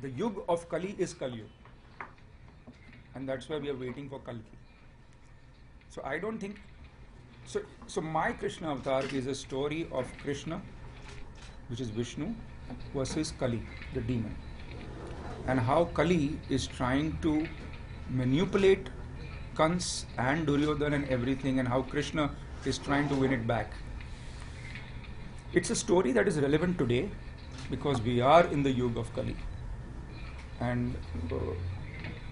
The Yug of Kali is Kali Yug. And that's why we are waiting for Kalki. So I don't think, so my Krishna avatar is a story of Krishna, which is Vishnu, versus Kali, the demon. And how Kali is trying to manipulate Kans and Duryodhan and everything, and how Krishna is trying to win it back. It's a story that is relevant today because we are in the Yuga of Kali. And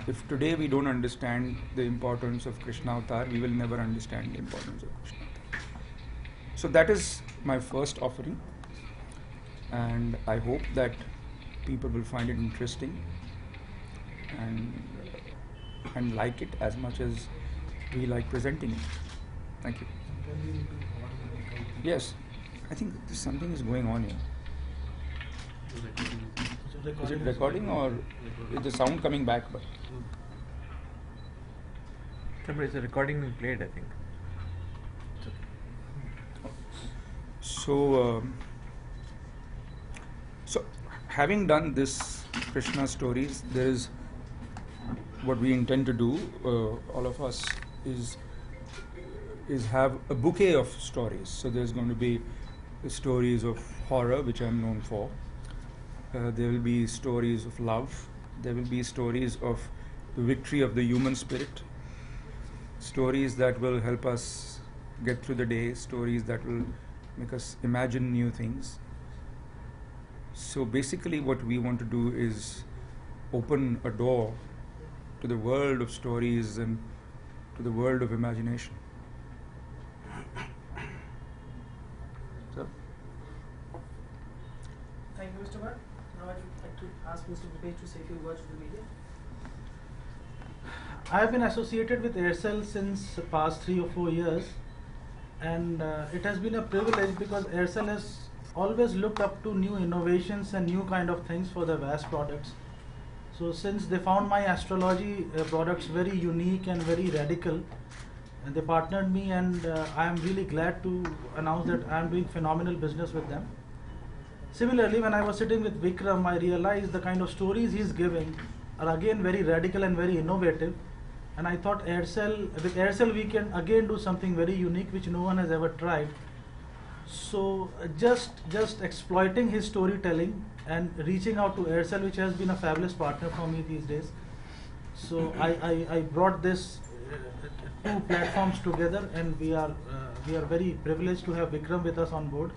if today we don't understand the importance of Krishna avatar, we will never understand the importance of Krishna avatar. So that is my first offering, and I hope that people will find it interesting and like it as much as we like presenting it. Thank you. Yes, I think something is going on here. Is it recording or is the sound coming back? But it's a recording being played, I think. So having done this Krishna stories, there is what we intend to do, all of us, is have a bouquet of stories. So there's going to be stories of horror, which I'm known for. There will be stories of love. There will be stories of the victory of the human spirit. Stories that will help us get through the day. Stories that will make us imagine new things. So basically what we want to do is open a door to the world of stories and to the world of imagination. So. Thank you, Mr. Bhatt. Now I'd like to ask Mr. Bhupesh to say a few words to the media. I have been associated with AIRCEL since the past 3 or 4 years, and it has been a privilege because AIRCEL has always looked up to new innovations and new kind of things for the VAS products. So since they found my astrology products very unique and very radical, and they partnered me, and I am really glad to announce that I am doing phenomenal business with them. Similarly, when I was sitting with Vikram, I realized the kind of stories he's giving are again very radical and very innovative. And I thought with AIRCEL we can again do something very unique which no one has ever tried. So just exploiting his storytelling and reaching out to AIRCEL, which has been a fabulous partner for me these days. So I brought this two platforms together, and we are very privileged to have Vikram with us on board,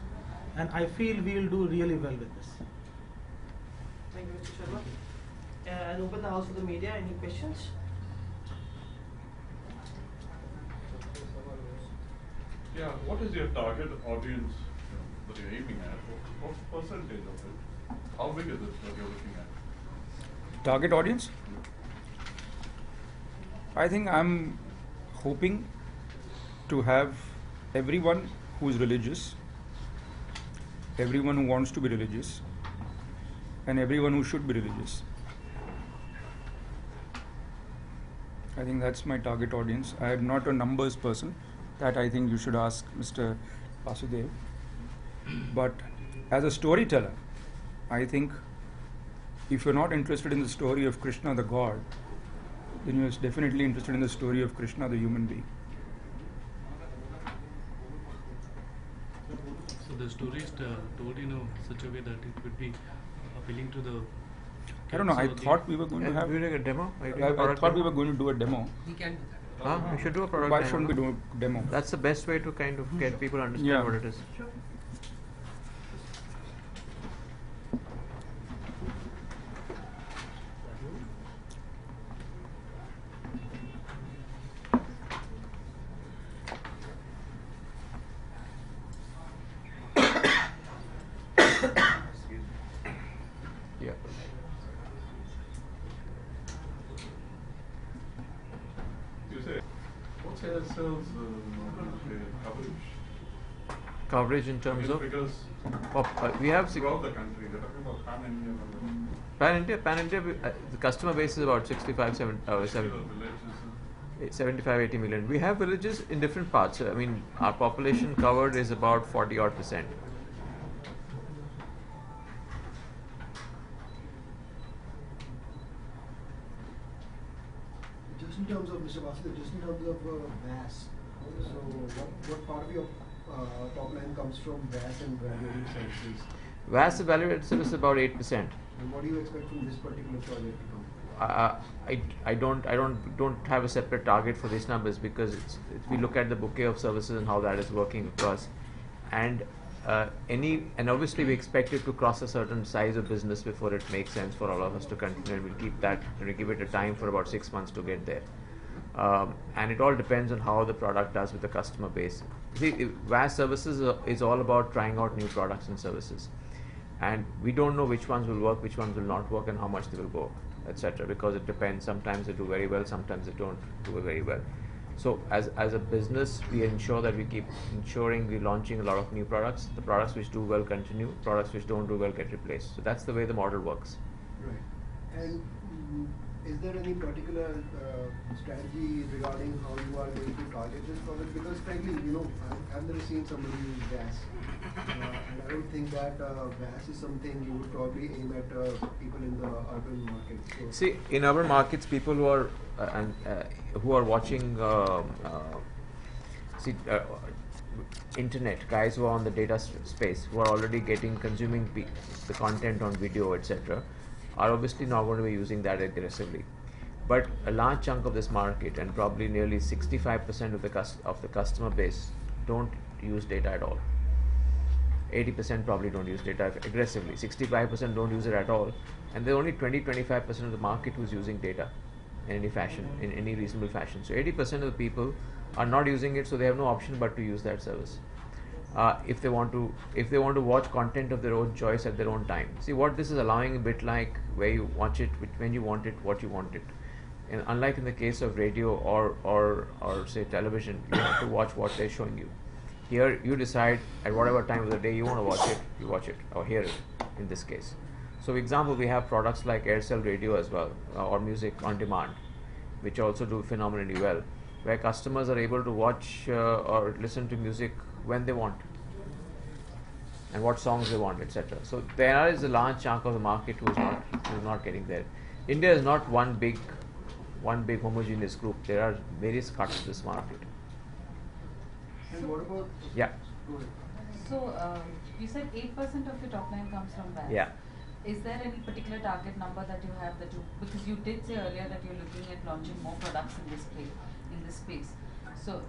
and I feel we will do really well with this. Thank you, Mr. Sharma. And open the house for the media. Any questions? Yeah, what is your target audience that you're aiming at? What percentage of it? How big is it that you're looking at? Target audience? I think I'm hoping to have everyone who's religious, everyone who wants to be religious, and everyone who should be religious. I think that's my target audience. I am not a numbers person. That I think you should ask Mr. Vasudev. But as a storyteller, I think if you're not interested in the story of Krishna the God, then you're definitely interested in the story of Krishna the human being. So the story is told in such a way that it would be appealing to the... I don't know, I thought we were going to have... Are you doing a demo? I thought we were going to do a demo. We can do that. We should do a product Why demo. shouldn't we do a demo? That's the best way to kind of get people to understand what it is. Sure. Yeah. You say, what's AIRCEL's coverage? Coverage in terms of Because we have throughout the country, they're talking about pan-India. Pan India. The customer base is about 75, 80 million. We have villages in different parts. I mean, our population covered is about 40-odd%. just in terms of Mr. Bhaskar, just in terms of VAS, so what part of your top line comes from VAS and value-added services? VAS value-added service is about 8%. And what do you expect from this particular project to come? I don't have a separate target for these numbers because we look at the bouquet of services and how that is working across, and obviously we expect it to cross a certain size of business before it makes sense for all of us to continue. And we'll keep that and we give it a time for about 6 months to get there. And it all depends on how the product does with the customer base. See, VAS services is all about trying out new products and services, and we don't know which ones will work, which ones will not work, and how much they will go, etc. Because it depends. Sometimes they do very well, sometimes they don't do very well. So as a business, we ensure that we keep ensuring we're launching a lot of new products. The products which do well continue, products which don't do well get replaced. So that's the way the model works. Right. And is there any particular strategy regarding how you are going to target this product? Because frankly, I've never seen somebody use VAS. And I don't think that VAS is something you would probably aim at people in the urban market. So see, in urban markets, people who are who are watching internet, guys who are on the data space, who are already consuming the content on video, etc., are obviously not going to be using that aggressively. But a large chunk of this market, and probably nearly 65% of the customer base, don't use data at all. 80% probably don't use data aggressively. 65% don't use it at all, and there are only 20-25% of the market who's using data in any fashion, in any reasonable fashion. So 80% of the people are not using it, so they have no option but to use that service. If they want to watch content of their own choice at their own time. See, what this is allowing, a bit like where you watch it, when you want it, what you want it. And unlike in the case of radio or say television, you have to watch what they're showing you. Here, you decide at whatever time of the day you want to watch it, you watch it or hear it. In this case, so for example, we have products like AIRCEL radio as well, or music on demand, which also do phenomenally well, where customers are able to watch or listen to music when they want and what songs they want, etc. So there is a large chunk of the market who is not getting there. India is not one big homogeneous group. There are various cuts to this market. and what about Yeah. go ahead. So you said 8% of your top line comes from VAS. Yeah. Is there any particular target number that you have because you did say earlier that you're looking at launching more products in this space. So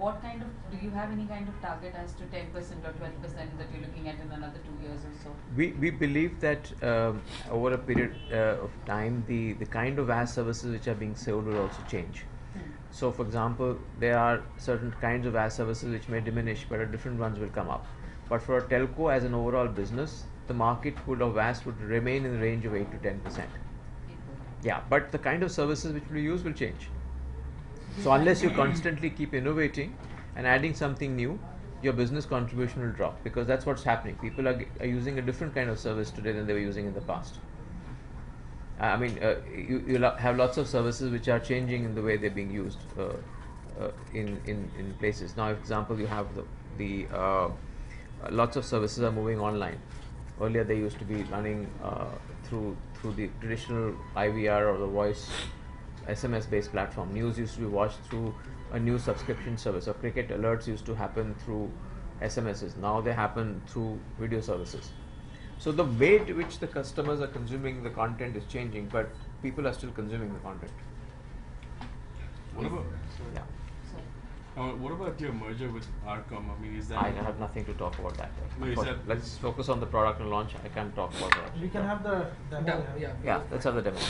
do you have any kind of target as to 10% or 12% that you're looking at in another 2 years or so? We believe that over a period of time, the kind of VAS services which are being sold will also change. So, for example, there are certain kinds of VAS services which may diminish, but different ones will come up. But for a telco as an overall business, the market of VAS would remain in the range of 8 to 10%. Yeah, but the kind of services which we use will change. So unless you constantly keep innovating and adding something new, your business contribution will drop, because that's what's happening. People are using a different kind of service today than they were using in the past. You have lots of services which are changing in the way they're being used in places. Now, for example, you have lots of services are moving online. Earlier, they used to be running through the traditional IVR or the voice SMS-based platform. News used to be watched through a news subscription service, or cricket alerts used to happen through SMSs. Now they happen through video services. So the way to which the customers are consuming the content is changing, but people are still consuming the content. What about Yeah. what about your merger with ARCOM? I mean, is that? I have nothing to talk about that. No, is that- Let's focus on the product and launch. I can't talk about that. We can have the demo. Yeah, let's have the demo.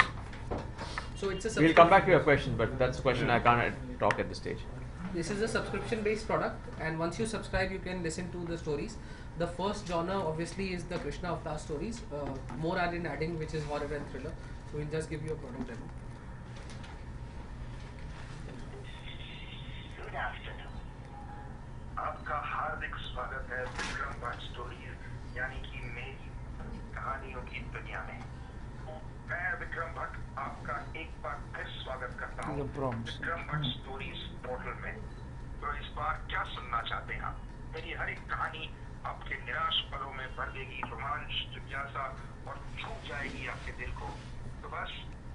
So it's a We'll come back to your question, but that's a question I can't talk at this stage. This is a subscription based product, and once you subscribe you can listen to the stories. The first genre obviously is the Krishna Avatar stories. More are in adding, which is horror and thriller. So we'll just give you a product demo. Good afternoon. आपका हार्दिक स्वागत है Vikram Bhatt stories यानी कि मेरी कहानियों की दुनिया में। मैं विक्रम भट्ट आपका एक बार फिर स्वागत करता हूँ विक्रम भट्ट स्टोरीज पोर्टल में। तो इस बार क्या सुनना चाहते हैं आप? मेरी हर एक कहानी आपके निराश पलों में भर देगी रोमांच, जिज्ञासा और छू जाएगी आपके दिल को। तो बस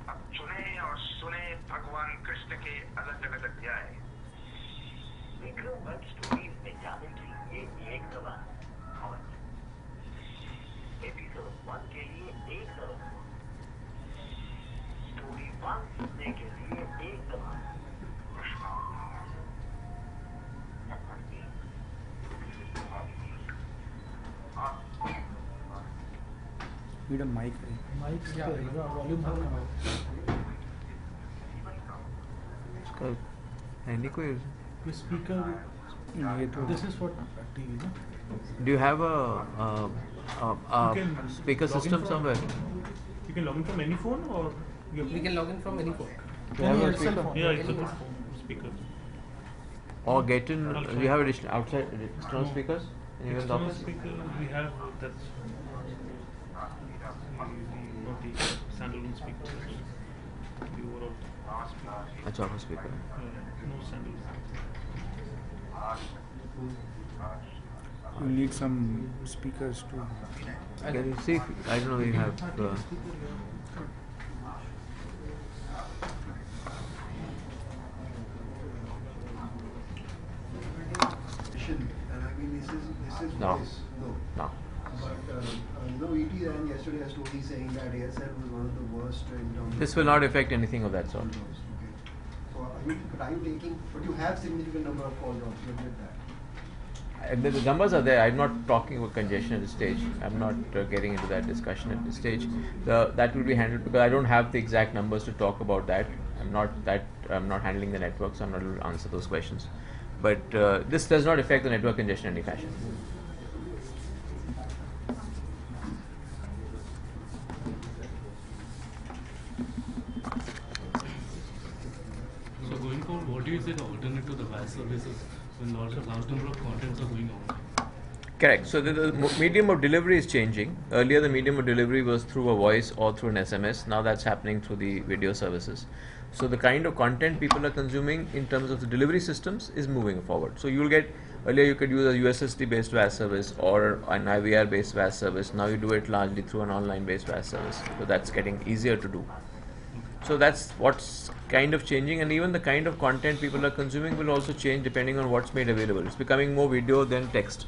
अब चुने और सुने भगवान कृष्ण के अलग अलग अध्याय। विक्रम भट्ट स्टोरीज में जाने के लिए एक सवाल और एपिसोड 1 के लिए एक सवाल, स्टोरी 1 सुनने के लिए एक सवाल। Need a mic, right? Mic volume इसका हैंडी कोई स्पीकर ये तो दिस इज व्हाट टीवी ना Do you have a can speaker log in system from- somewhere? You can log in from any phone or you have We can log in from any phone. Do you have a AIRCEL speaker? phone. yeah, it's a Any good phone speaker. Or get in? I'll Do you have try. additional outside external No. speakers in your External office? speaker we have that's the standalone speaker. The overall speaker. That's office speaker. No standalone. you need some speakers too. Can you see? I don't know. You have. And I mean, this is No. voice. No. No. But ET ran yesterday a story saying that AIRCEL was one of the worst in terms This of will not affect anything of that sort. call drops. Okay. So are you taking? But you have significant number of call drops. You admit that. The numbers are there. I'm not talking about congestion at this stage. I'm not getting into that discussion at this stage. That will be handled because I don't have the exact numbers to talk about that. I'm not handling the network, so I'm not able to answer those questions. But this does not affect the network congestion in any fashion. So going forward, what do you say the alternate to the VAS services when large number of contents are going on? Correct. So the medium of delivery is changing. Earlier, the medium of delivery was through a voice or through an SMS. Now that's happening through the video services. So the kind of content people are consuming in terms of the delivery systems is moving forward. So you'll get, earlier you could use a USSD based VAS service or an IVR based VAS service. Now you do it largely through an online based VAS service. So that's getting easier to do. So that's what's kind of changing, and even the kind of content people are consuming will also change depending on what's made available. It's becoming more video than text.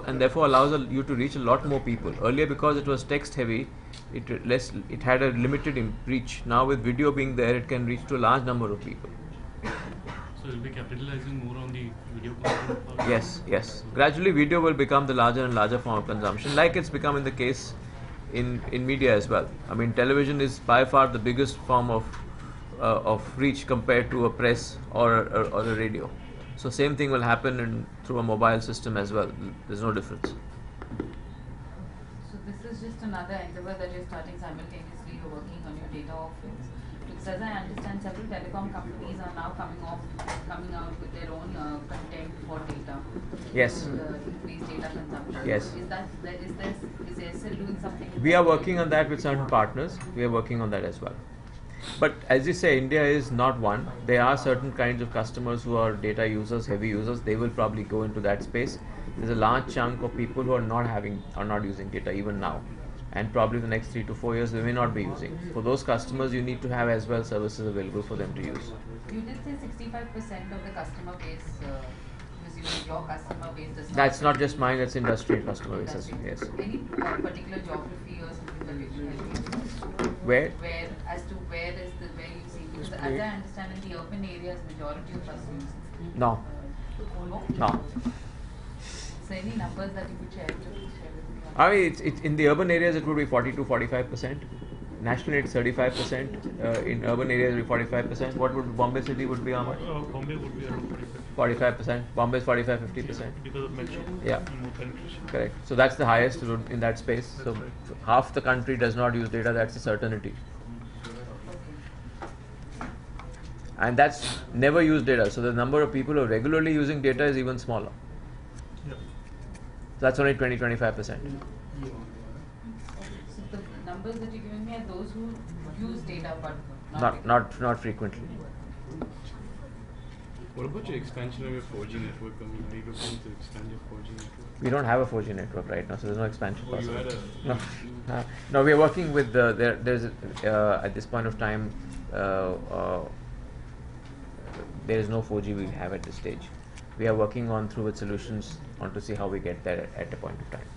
And therefore allows you to reach a lot more people. Earlier, because it was text heavy, it had a limited reach. Now with video being there, it can reach to a large number of people. So you'll be capitalizing more on the video content part? Yes. Gradually video will become the larger and larger form of consumption, like it's becoming the case in media as well. I mean, television is by far the biggest form of reach compared to a press or a radio. So same thing will happen through a mobile system as well. There's no difference. So this is just another endeavor that you're starting simultaneously. You're working on your data offerings. Because as I understand, several telecom companies are now coming out with their own content for data. Yes. Increased data consumption. Yes. Is AIRCEL doing something? We are working on that with certain partners. We are working on that as well. But as you say, India is not one. There are certain kinds of customers who are data users, heavy users. They will probably go into that space. There's a large chunk of people who are not using data even now, and probably the next 3 to 4 years they may not be using. For those customers, you need to have as well services available for them to use. You did say 65% of the customer base, presumably your customer base does not. That's not just mine. That's industry customer base as well. Yes. Any particular geography or something that you can help me with? Where? Where you see, because as I understand, in the urban areas, majority of us use. No. No. So any numbers that you could share with me? I mean, it's in the urban areas it would be 40 to 45%. Nationally, it's 35%. In urban areas, it would be 45%. What would Bombay City would be how much? Bombay would be around 45%. Bombay is 45-50%. because of metro Yeah. and more penetration. Correct. So that's the highest in that space. So That's right. half the country does not use data. That's a certainty. And that's never used data. So the number of people who are regularly using data is even smaller. Yeah. That's only 20-25%. So the numbers that you're giving me are those who use data but not Not frequently. What about your expansion of your 4G network? I mean, are you looking to expand your 4G network? We don't have a 4G network right now, so there's no expansion Oh, you possible. had No, no, we are working with there's at this point of time there is no 4G we have at this stage. We are working on through with solutions on to see how we get there at a point of time.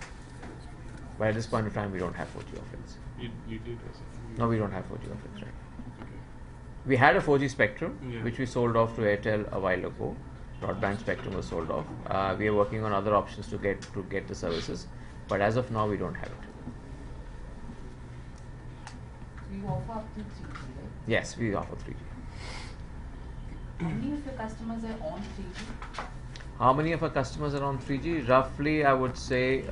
But at this point of time, we don't have 4G offerings. You did, I said. No, we don't have 4G offerings, right? Okay. We had a 4G spectrum, Yeah. which we sold off to Airtel a while ago. Broadband spectrum was sold off. We are working on other options to get the services, but as of now, we don't have it. You offer up to 3G, right? Yes, we offer 3G. How many of your customers are on 3G? How many of our customers are on 3G? Roughly, I would say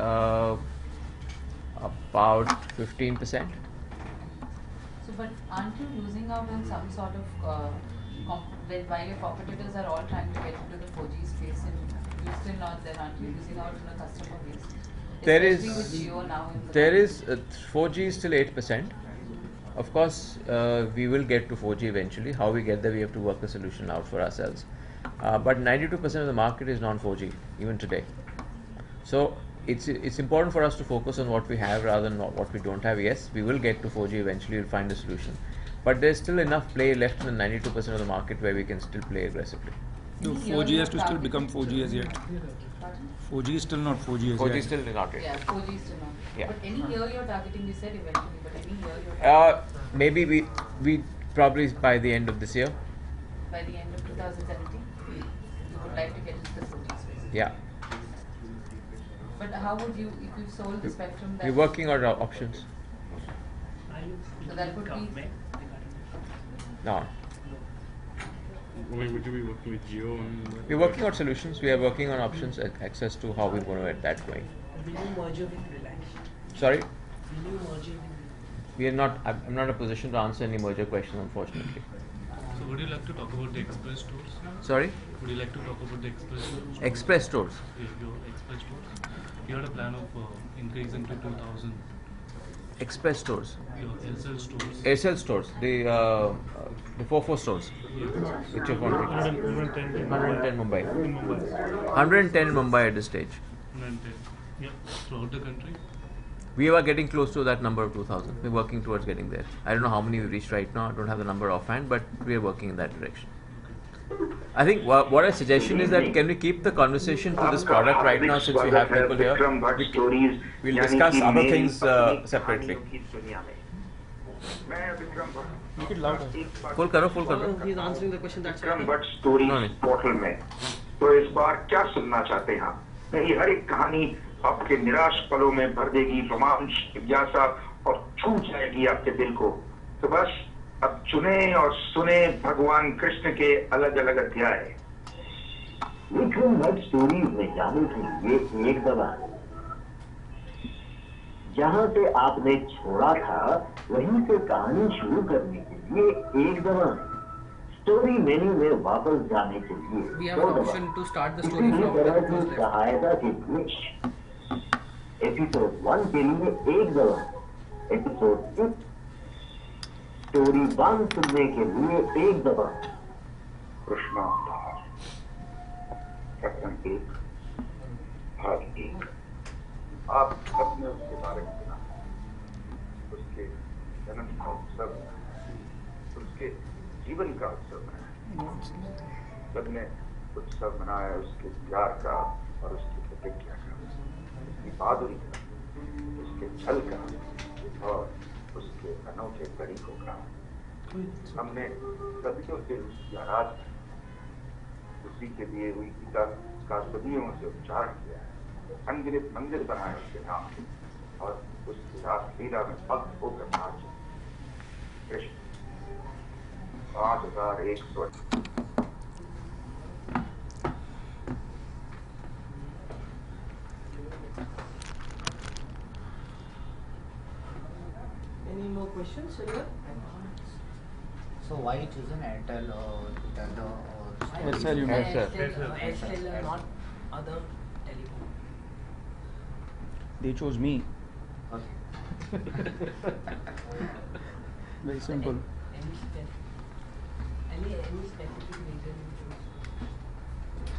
about 15%. So, but aren't you losing out on some sort of, while your competitors are all trying to get into the 4G space and you're still not there, aren't you losing out on a customer base? Especially with Jio now in the 4G is still 8%. Of course, we will get to 4G eventually. How we get there, we have to work a solution out for ourselves. But 92% of the market is non-4G, even today. So it's important for us to focus on what we have rather than what we don't have. Yes, we will get to 4G eventually, we'll find a solution. But there's still enough play left in the 92% of the market where we can still play aggressively. No, 4G has to still become 4G as yet. 4G is still not 4G as 4G yet. is still not yet. Yeah, 4G is still not. Yeah. But any year you're targeting, you said eventually, but any year you're targeting? Maybe we probably by the end of this year. By the end of 2017, you would like to get into the 4G space. Yeah. But how would you, if you sold the spectrum, that We're working on our options. so that would be No. I mean, would you be working with Jio on that? We're working on solutions. We are working on options and access to how we're going to get that going. Will you merger with Reliance? Sorry? Will you merger with We are not. I'm not in a position to answer any merger question, unfortunately. So would you like to talk about the express stores? Sorry? Would you like to talk about the express stores? Express stores. Yeah, your express stores. You had a plan of increasing to 2,000. Express stores. Your AIRCEL stores. AIRCEL stores. The 4 stores. Which are 110 Mumbai. 110 in Mumbai at this stage. 110. Yeah, throughout the country. We are getting close to that number of 2,000. We're working towards getting there. I don't know how many we reached right now. I don't have the number offhand, but we are working in that direction. I think what a suggestion is that can we keep the conversation to this product right now since we have people here? We'll discuss other things separately. Make it louder. Full karo. He's answering the question that's Vikram Bhatt stories portal में तो इस बार क्या सुनना चाहते हैं आप? नहीं, हर एक कहानी आपके निराश पलों में भर देगी रोमांच, जिज्ञासा और छू जाएगी आपके दिल को. तो बस अब चुने और सुने भगवान कृष्ण के अलग अलग अध्याय. विक्रम भट्ट स्टोरीज में जाने के लिए एक दवा जहाँ से आपने छोड़ा था वहीं से कहानी शुरू करने के लिए एक दवा स्टोरी मेन्यू में वापस जाने के लिए We have an option to start the story इसी from तरह the की first सहायता के लिए एपिसोड 1 के लिए एक दवा एपिसोड 6 स्टोरी 1 सुनने के लिए एक दवा कृष्णा सेक्शन 1 भाग 1. आप सबने उसके बारे में सुना, उसके जन्म का उत्सव, उसके जीवन का उत्सव मनाया. सबने उत्सव मनाया उसके प्यार का और उसकी प्रतिज्ञा का, उसकी बहादुरी का, उसके छल का और उसके अनोखे तरीकों का. हमने सदियों से उसकी आराधना, उसी के लिए हुई गीता का सदियों से उच्चारण किया है. अनगिनत मंदिर बनाए उसके नाम और उसकी रासलीला में भक्त होकर नाचे. Krishna 5100. Any more questions? Anyone? So why you chosen Airtel than the AIRCEL, you know. AIRCEL, not other telecom. They chose me. Okay. Very simple. Any specific reason you chose?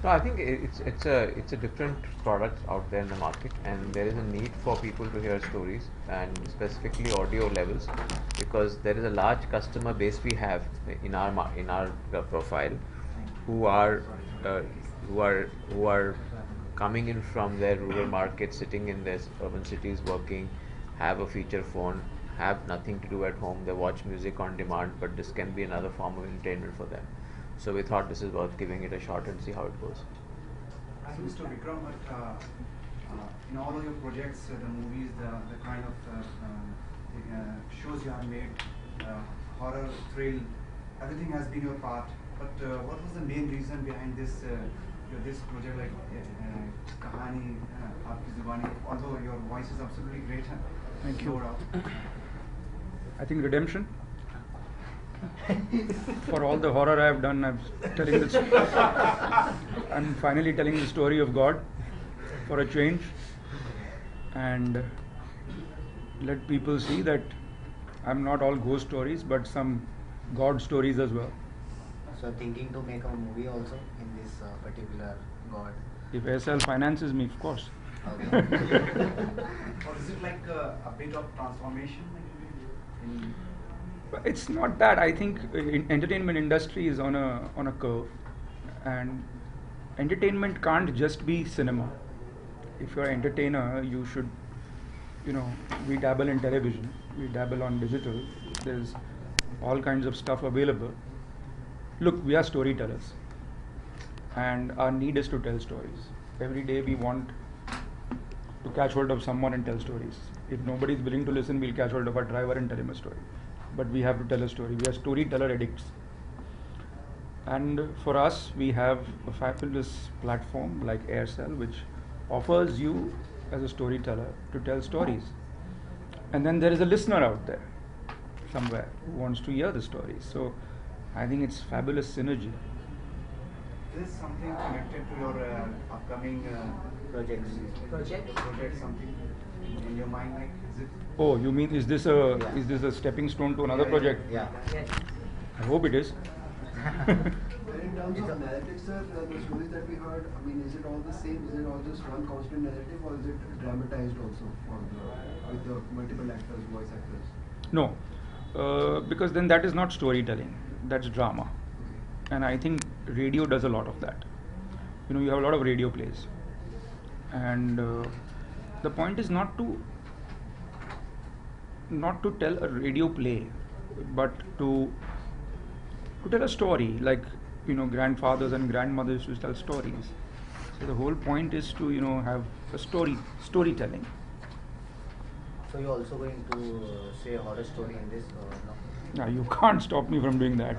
No, I think it's a different product out there in the market, and there is a need for people to hear stories, and specifically audio levels, because there is a large customer base we have in our profile, who are uh, who are coming in from their rural markets, sitting in their urban cities, working, have a feature phone, have nothing to do at home. They watch music on demand, but this can be another form of entertainment for them. So we thought this is worth giving it a shot and see how it goes. So Mr. Vikram Bhatt, in all of your projects, the movies, the kind of shows you have made, horror, thrill, everything has been your part. But what was the main reason behind this this project, like Kahani, Aapki Zubani? Although your voice is absolutely great. Thank you. Out. I think redemption. For all the horror I have done, I'm finally telling the story of God for a change, and let people see that I'm not all ghost stories, but some God stories as well. So thinking to make a movie also in this particular God. If AIRCEL finances me, of course. Okay. Or is it like a bit of transformation? It's not that. I think entertainment industry is on a curve, and entertainment can't just be cinema. If you're an entertainer, you should, we dabble in television, we dabble on digital. There's all kinds of stuff available. Look, we are storytellers, and our need is to tell stories. Every day we want to catch hold of someone and tell stories. If nobody is willing to listen, we'll catch hold of our driver and tell him a story. But we have to tell a story. We are storyteller addicts. And for us, we have a fabulous platform like AIRCEL, which offers you as a storyteller to tell stories. And then there is a listener out there somewhere who wants to hear the stories. So I think it's fabulous synergy. Is this something connected to your upcoming project, something in your mind, like, is it? Oh, you mean is this a stepping stone to another project? Yeah. I hope it is. But in terms of narrative, sir, the stories that we heard, I mean, is it all the same? Is it all just one constant narrative, or is it dramatized also with the multiple actors, voice actors? No, because then that is not storytelling. That's drama. And I think radio does a lot of that. You have a lot of radio plays. And the point is not to tell a radio play, but to tell a story, like grandfathers and grandmothers used to tell stories. So the whole point is to have a storytelling. So you're also going to say a horror story in this or no? Yeah, you can't stop me from doing that.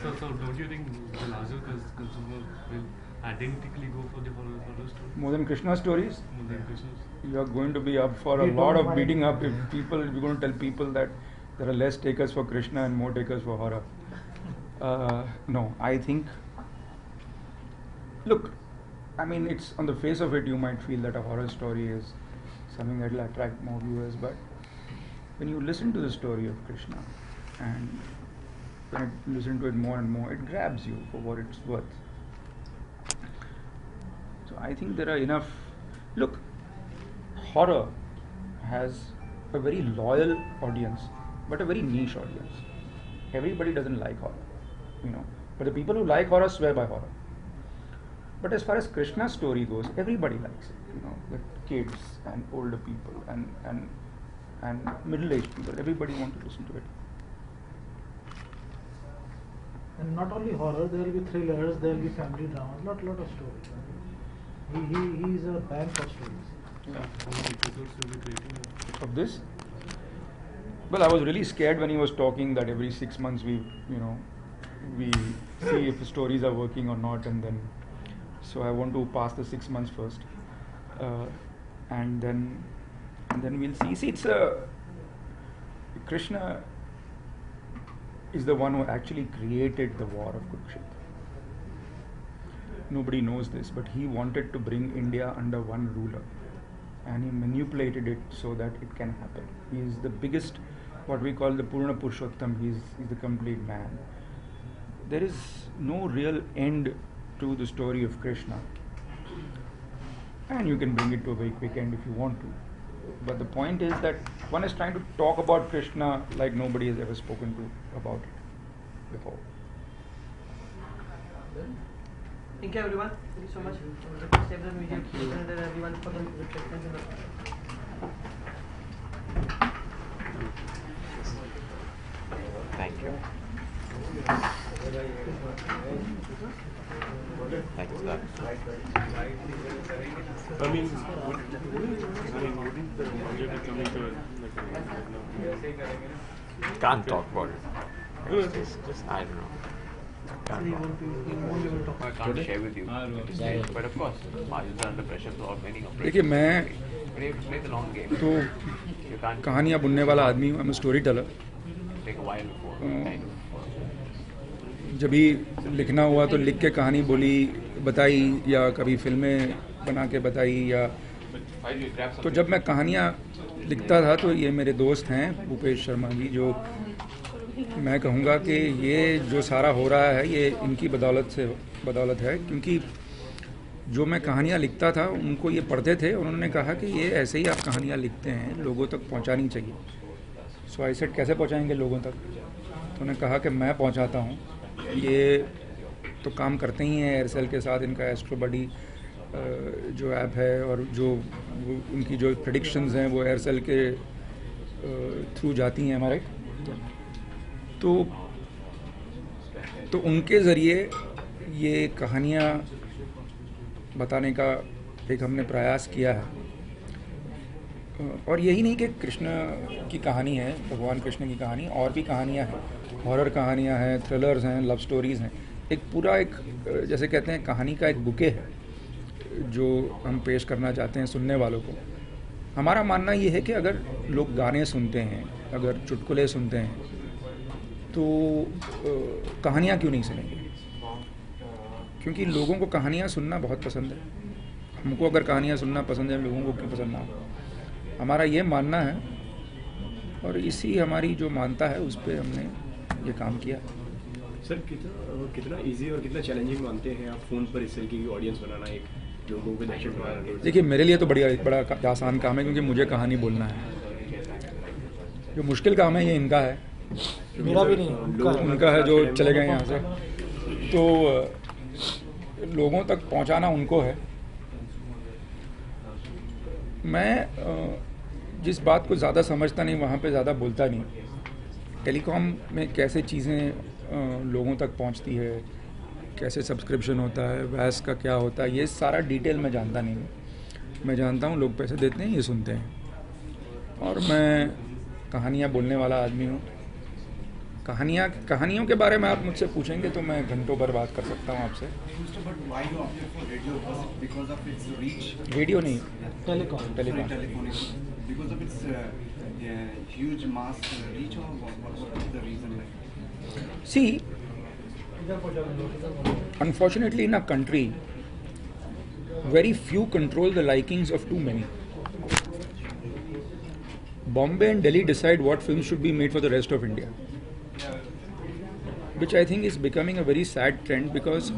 So don't you think the larger consumer will identically go for the horror story? More than Krishna stories? More than Krishna's. You are going to be up for a lot of beating up if we're going to tell people that there are less takers for Krishna and more takers for horror. No, I think, look, I mean, it's on the face of it, you might feel that a horror story is something that will attract more viewers, but when you listen to the story of Krishna and when you listen to it more and more, it grabs you for what it's worth. So I think there are enough. Look, horror has a very loyal audience, but a very niche audience. Everybody doesn't like horror, but the people who like horror swear by horror. But as far as Krishna's story goes, everybody likes it. The kids and older people and middle-aged people. Everybody wants to listen to it. And not only horror, there will be thrillers, there will be family dramas, lot of stories. He is a bank of stories. How many episodes will be creating? Of this? Well, I was really scared when he was talking that every 6 months we see if the stories are working or not, and then so I want to pass the 6 months first, and then we'll see. See, it's Krishna is the one who actually created the war of Kurukshetra. Nobody knows this, but he wanted to bring India under one ruler, and he manipulated it so that it can happen. He is the biggest, what we call the Purna Purushottam. He's the complete man. there is no real end to the story of Krishna. And you can bring it to a very quick end if you want to. But the point is that one is trying to talk about Krishna like nobody has ever spoken to about it before. Thank you everyone. Thank you so much. Request everyone media and everyone for the reflections in the Thank you. Thanks, sir. I mean, wouldn't the budget be coming to Can't talk about it. Just I don't know. Can't talk. I can't share with you. But of course, margins are under pressure for many operations. देखिए मैं Play the long game. तो You can't कहानियाँ बुनने वाला आदमी हूँ, I'm a storyteller. take a while before. जब भी लिखना हुआ तो लिख के कहानी बोली बताई या कभी फिल्में बना के बताई या तो जब मैं कहानियाँ लिखता था तो ये मेरे दोस्त हैं भूपेश शर्मा जी जो मैं कहूँगा कि ये जो सारा हो रहा है ये इनकी बदौलत है क्योंकि जो मैं कहानियाँ लिखता था उनको ये पढ़ते थे और उन्होंने कहा कि ये ऐसे ही आप कहानियाँ लिखते हैं लोगों तक पहुँचानी चाहिए। सो आई सेड कैसे पहुँचाएंगे लोगों तक, तो उन्होंने कहा कि मैं पहुँचाता हूँ। ये तो काम करते ही हैं एयरसेल के साथ, इनका एस्ट्रो बडी जो ऐप है और जो उनकी जो प्रेडिक्शंस हैं वो एयरसेल के थ्रू जाती हैं हमारे, तो उनके ज़रिए ये कहानियाँ बताने का एक हमने प्रयास किया है। और यही नहीं कि कृष्ण की कहानी है, भगवान कृष्ण की कहानी, और भी कहानियाँ हैं, हॉरर कहानियाँ हैं, थ्रिलर्स हैं, लव स्टोरीज़ हैं। एक पूरा एक जैसे कहते हैं कहानी का एक बुके है जो हम पेश करना चाहते हैं सुनने वालों को। हमारा मानना ये है कि अगर लोग गाने सुनते हैं, अगर चुटकुले सुनते हैं तो कहानियाँ क्यों नहीं सुनेंगे, क्योंकि लोगों को कहानियाँ सुनना बहुत पसंद है। हमको अगर कहानियाँ सुनना पसंद है, लोगों को क्यों पसंद ना हो, हमारा ये मानना है और इसी हमारी जो मानता है उस पर हमने ये काम किया। सर कितना इजी और कितना चैलेंजिंग मानते हैं आप फ़ोन पर इस तरीके की ऑडियंस बनाना, एक लोगों को दर्शक बनाना? देखिए मेरे लिए तो बड़ा आसान काम है क्योंकि मुझे कहानी बोलना है। जो मुश्किल काम है ये इनका है, मेरा भी नहीं, उनका है जो चले गए यहाँ से, तो लोगों तक पहुँचाना उनको है। मैं जिस बात को ज़्यादा समझता नहीं वहाँ पे ज़्यादा बोलता नहीं। टेलीकॉम में कैसे चीज़ें लोगों तक पहुँचती है, कैसे सब्सक्रिप्शन होता है, वैस का क्या होता है, ये सारा डिटेल मैं जानता नहीं हूँ। मैं जानता हूँ लोग पैसे देते हैं, ये सुनते हैं, और मैं कहानियाँ बोलने वाला आदमी हूँ। कहानियों के बारे में आप मुझसे पूछेंगे तो मैं घंटों भर बात कर सकता हूँ आपसे। रेडियो नहीं, telecom. See, unfortunately in a country, very few control the likings of too many. Bombay and Delhi decide what films should be made for the rest of India, which I think is becoming a very sad trend, because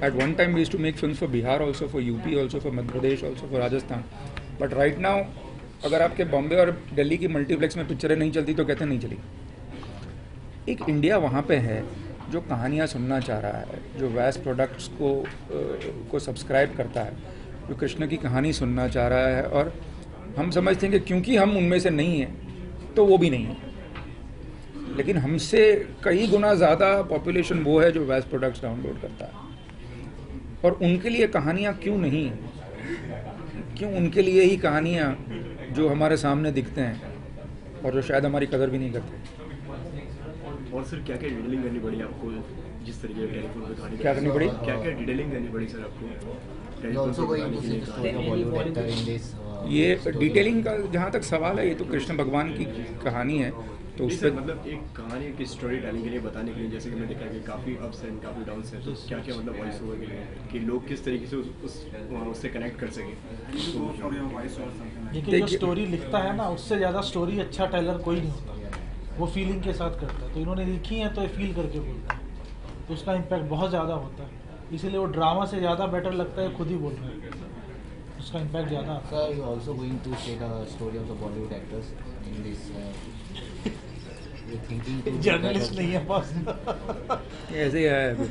at one time we used to make films for Bihar also, for UP also, for Madhya Pradesh also, for Rajasthan. But right now, अगर आपके बॉम्बे और दिल्ली की multiplex में पिक्चरें नहीं चलती तो कहते नहीं चली। एक इंडिया वहाँ पे है जो कहानियाँ सुनना चाह रहा है, जो वैस प्रोडक्ट्स को सब्सक्राइब करता है, जो कृष्ण की कहानी सुनना चाह रहा है, और हम समझते हैं कि क्योंकि हम उनमें से नहीं हैं तो वो भी नहीं है। लेकिन हमसे कई गुना ज़्यादा पॉपुलेशन वो है जो वैस प्रोडक्ट्स डाउनलोड करता है, और उनके लिए कहानियाँ क्यों नहीं हैं? क्यों उनके लिए ही कहानियाँ जो हमारे सामने दिखते हैं और जो शायद हमारी कदर भी नहीं करते। और सर क्या क्या डिटेलिंग करनी पड़ी आपको, जिस तरीके से टेलीफोन पे कहानी क्या करनी पड़ी? क्या क्या डिटेलिंग करनी पड़ी सर आपको ये डिटेलिंग का जहाँ तक सवाल है, ये तो कृष्ण भगवान की कहानी है, तो उस पर मतलब एक कहानी की स्टोरी टेलिंग के लिए बताने के लिए, जैसे कि मैं देखा कि काफ़ी अप्स हैं, काफ़ी डाउन्स हैं, तो क्या क्या मतलब वॉइस ओवर के लिए कि लोग किस तरीके से उससे कनेक्ट कर सकें। देखिए जो स्टोरी लिखता है ना, उससे ज़्यादा स्टोरी अच्छा टेलर कोई नहीं होता, वो फीलिंग के साथ करता है। तो इन्होंने लिखी है तो ये फील करके बोलता है। तो उसका इम्पैक्ट बहुत ज़्यादा होता है, इसीलिए वो ड्रामा से ज़्यादा बेटर लगता है, खुद ही बोल रहे हैं, उसका इम्पैक्ट ज़्यादा आता है। Sir, you also going to say the story of the Bollywood actors in this? You're thinking to journalist नहीं है बॉस। ऐसे ही है कुछ।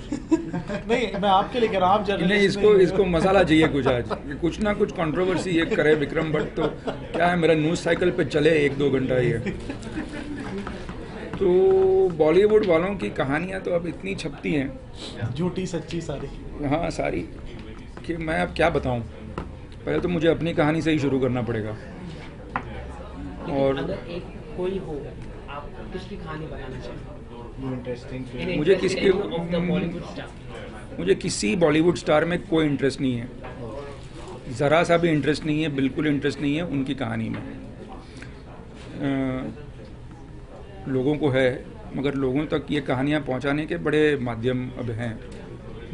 नहीं, मैं आपके लिए कह रहा हूँ, आप नहीं, जर्नलिस्ट इसको मसाला चाहिए कुछ आज, कुछ ना कुछ कंट्रोवर्सी ये करे विक्रम भट्ट, तो क्या है, मेरा न्यूज़ साइकिल पे चले 1-2 घंटा ही है। तो बॉलीवुड वालों की कहानियाँ तो अब इतनी छपती हैं, झूठी सच्ची सारी। हाँ सारी, कि मैं अब क्या बताऊँ। पहले तो मुझे अपनी कहानी से ही शुरू करना पड़ेगा। और अगर एक कोई हो, आप किसकी कहानी बताना चाहेंगे? मुझे किसी बॉलीवुड स्टार में कोई इंटरेस्ट नहीं है, ज़रा सा भी इंटरेस्ट नहीं है, बिल्कुल इंटरेस्ट नहीं है उनकी कहानी में। लोगों को है, मगर लोगों तक ये कहानियाँ पहुँचाने के बड़े माध्यम अब हैं।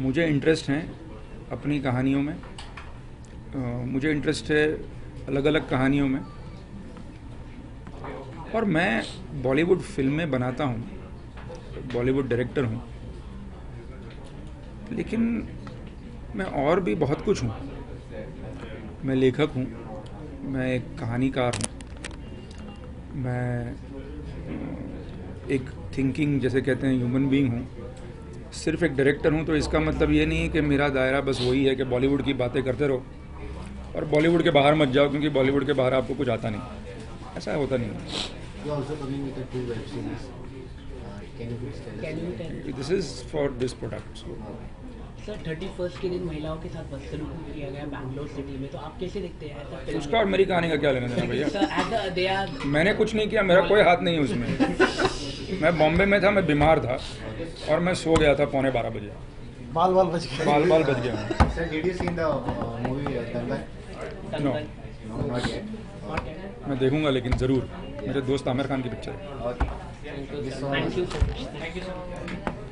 मुझे इंटरेस्ट है अपनी कहानियों में, मुझे इंटरेस्ट है अलग अलग कहानियों में, और मैं बॉलीवुड फिल्में बनाता हूँ, बॉलीवुड डायरेक्टर हूँ, लेकिन मैं और भी बहुत कुछ हूँ। मैं लेखक हूँ, मैं एक कहानीकार हूँ, मैं एक थिंकिंग जैसे कहते हैं ह्यूमन बीइंग हूँ। सिर्फ एक डायरेक्टर हूँ तो इसका मतलब ये नहीं है कि मेरा दायरा बस वही है कि बॉलीवुड की बातें करते रहो और बॉलीवुड के बाहर मत जाओ, क्योंकि बॉलीवुड के बाहर आपको कुछ आता नहीं, ऐसा होता नहीं है। You also coming with the 2 web series. Can you please tell us? This is for this product. Sir 31st के दिन महिलाओं के साथ बदसलूकी किया गया बैंगलोर सिटी में, तो आप कैसे देखते हैं ऐसा? उसका और मेरी कहानी का क्या लेना देना भैया? मैंने कुछ नहीं किया, मेरा कोई हाथ नहीं है उसमें। मैं बॉम्बे में था, मैं बीमार था और मैं सो गया था 11:45 बजे। बाल बज गया। बाल बज गया। Sir, did you see the movie Dangal? No. No, not yet. मैं देखूंगा, लेकिन ज़रूर। मेरे दोस्त आमिर खान की पिक्चर है। Okay. Thank you so much.